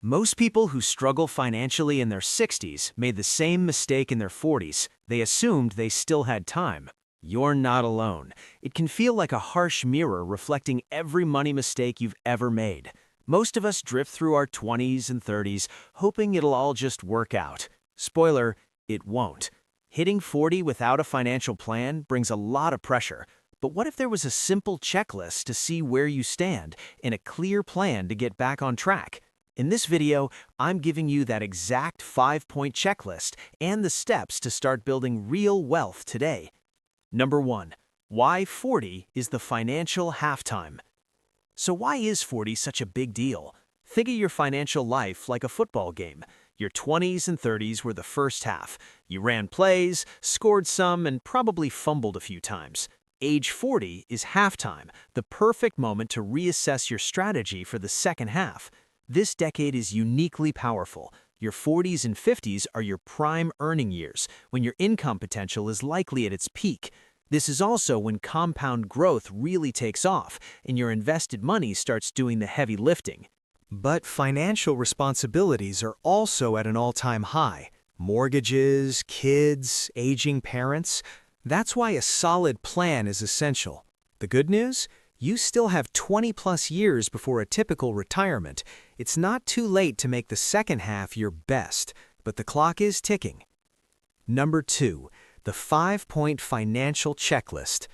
Most people who struggle financially in their 60s made the same mistake in their 40s. They assumed they still had time. You're not alone. It can feel like a harsh mirror reflecting every money mistake you've ever made. Most of us drift through our 20s and 30s, hoping it'll all just work out. Spoiler, it won't. Hitting 40 without a financial plan brings a lot of pressure. But what if there was a simple checklist to see where you stand and a clear plan to get back on track? In this video, I'm giving you that exact 5-point checklist and the steps to start building real wealth today. Number 1. Why 40 is the financial halftime. So why is 40 such a big deal? Think of your financial life like a football game. Your 20s and 30s were the first half. You ran plays, scored some, and probably fumbled a few times. Age 40 is halftime, the perfect moment to reassess your strategy for the second half. This decade is uniquely powerful. Your 40s and 50s are your prime earning years, when your income potential is likely at its peak. This is also when compound growth really takes off, and your invested money starts doing the heavy lifting. But financial responsibilities are also at an all-time high. Mortgages, kids, aging parents. That's why a solid plan is essential. The good news? You still have 20+ years before a typical retirement. It's not too late to make the second half your best, but the clock is ticking. Number 2, the 5-point financial checklist.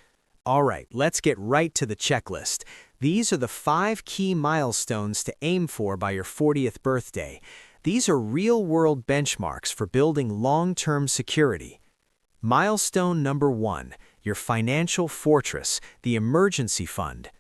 All right, let's get right to the checklist. These are the 5 key milestones to aim for by your 40th birthday. These are real-world benchmarks for building long-term security. Milestone number 1, your financial fortress, the emergency fund.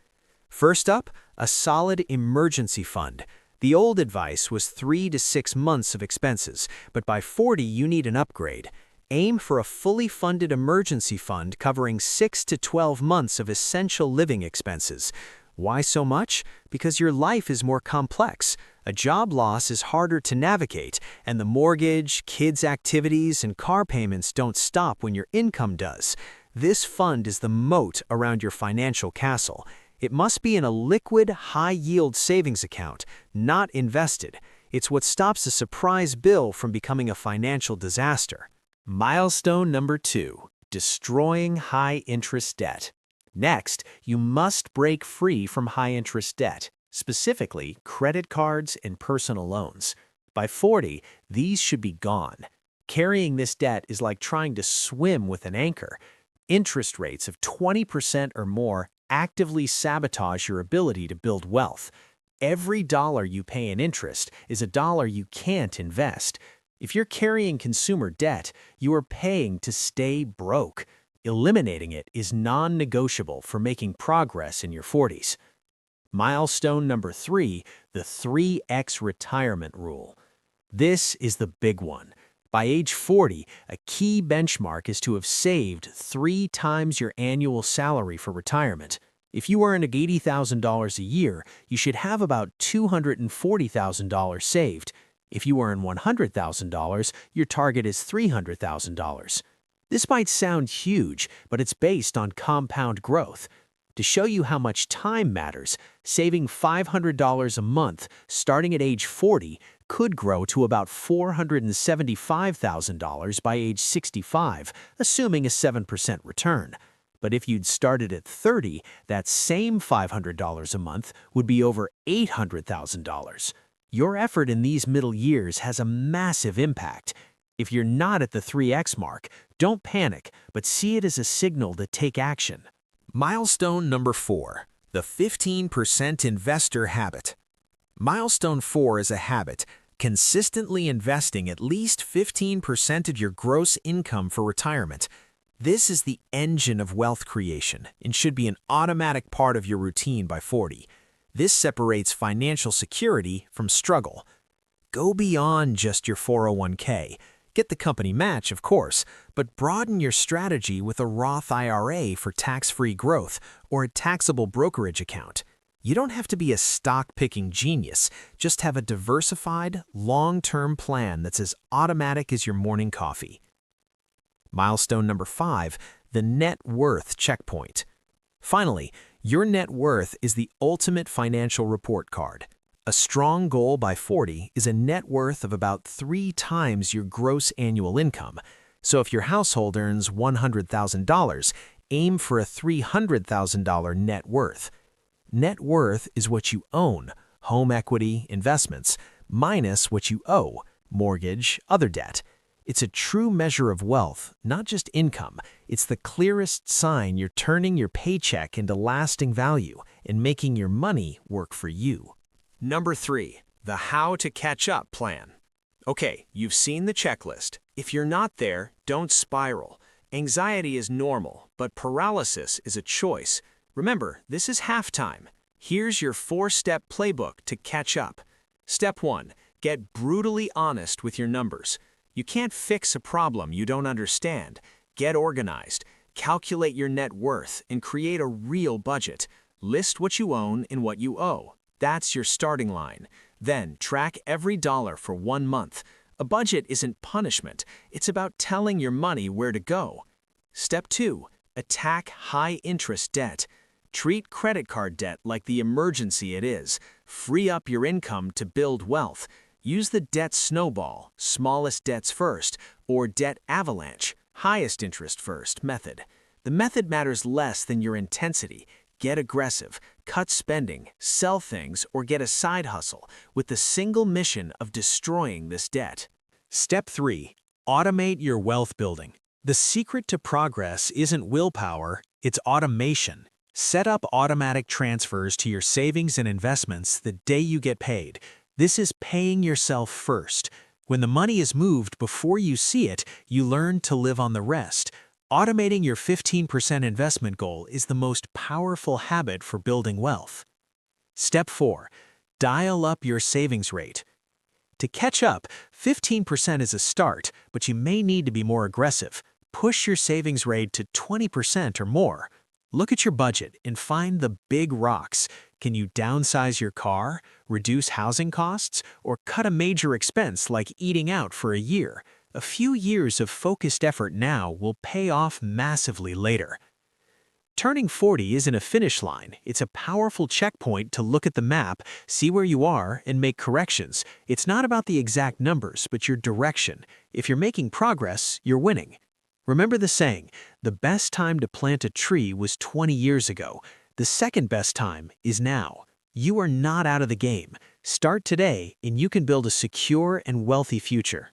First up, a solid emergency fund. The old advice was 3 to 6 months of expenses, but by 40 you need an upgrade. Aim for a fully funded emergency fund covering 6 to 12 months of essential living expenses. Why so much? Because your life is more complex. A job loss is harder to navigate, and the mortgage, kids' activities, and car payments don't stop when your income does. This fund is the moat around your financial castle. It must be in a liquid, high-yield savings account, not invested. It's what stops a surprise bill from becoming a financial disaster. Milestone number 2, destroying high-interest debt. Next, you must break free from high-interest debt, specifically credit cards and personal loans. By 40, these should be gone. Carrying this debt is like trying to swim with an anchor. Interest rates of 20% or more actively sabotage your ability to build wealth. Every dollar you pay in interest is a dollar you can't invest. If you're carrying consumer debt, you are paying to stay broke. Eliminating it is non-negotiable for making progress in your 40s. Milestone number 3, the 3x retirement rule. This is the big one. By age 40, a key benchmark is to have saved 3 times your annual salary for retirement. If you earn $80,000 a year, you should have about $240,000 saved. If you earn $100,000, your target is $300,000. This might sound huge, but it's based on compound growth. To show you how much time matters, saving $500 a month starting at age 40 could grow to about $475,000 by age 65, assuming a 7% return. But if you'd started at 30, that same $500 a month would be over $800,000. Your effort in these middle years has a massive impact. If you're not at the 3x mark, don't panic, but see it as a signal to take action. Milestone number 4, the 15% investor habit. Milestone 4 is a habit, consistently investing at least 15% of your gross income for retirement. This is the engine of wealth creation and should be an automatic part of your routine by 40. This separates financial security from struggle. Go beyond just your 401k. Get the company match, of course, but broaden your strategy with a Roth IRA for tax-free growth or a taxable brokerage account. You don't have to be a stock-picking genius. Just have a diversified, long-term plan that's as automatic as your morning coffee. Milestone number 5, the net worth checkpoint. Finally, your net worth is the ultimate financial report card. A strong goal by 40 is a net worth of about 3 times your gross annual income. So if your household earns $100,000, aim for a $300,000 net worth. Net worth is what you own, home equity, investments, minus what you owe, mortgage, other debt. It's a true measure of wealth, not just income. It's the clearest sign you're turning your paycheck into lasting value and making your money work for you. Number 3, the How to Catch Up plan. Okay, you've seen the checklist. If you're not there, don't spiral. Anxiety is normal, but paralysis is a choice. Remember, this is halftime. Here's your 4-step playbook to catch up. Step 1, get brutally honest with your numbers. You can't fix a problem you don't understand. Get organized, calculate your net worth, and create a real budget. List what you own and what you owe. That's your starting line. Then track every dollar for 1 month. A budget isn't punishment. It's about telling your money where to go. Step 2, attack high-interest debt. Treat credit card debt like the emergency it is. Free up your income to build wealth. Use the debt snowball, smallest debts first, or debt avalanche, highest interest first method. The method matters less than your intensity. Get aggressive, cut spending, sell things, or get a side hustle with the single mission of destroying this debt. Step 3, automate your wealth building. The secret to progress isn't willpower, it's automation. Set up automatic transfers to your savings and investments the day you get paid. This is paying yourself first. When the money is moved before you see it, you learn to live on the rest. Automating your 15% investment goal is the most powerful habit for building wealth. Step 4, dial up your savings rate. To catch up, 15% is a start, but you may need to be more aggressive. Push your savings rate to 20% or more. Look at your budget and find the big rocks. Can you downsize your car, reduce housing costs, or cut a major expense like eating out for a year? A few years of focused effort now will pay off massively later. Turning 40 isn't a finish line. It's a powerful checkpoint to look at the map, see where you are, and make corrections. It's not about the exact numbers, but your direction. If you're making progress, you're winning. Remember the saying, the best time to plant a tree was 20 years ago. The second best time is now. You are not out of the game. Start today, and you can build a secure and wealthy future.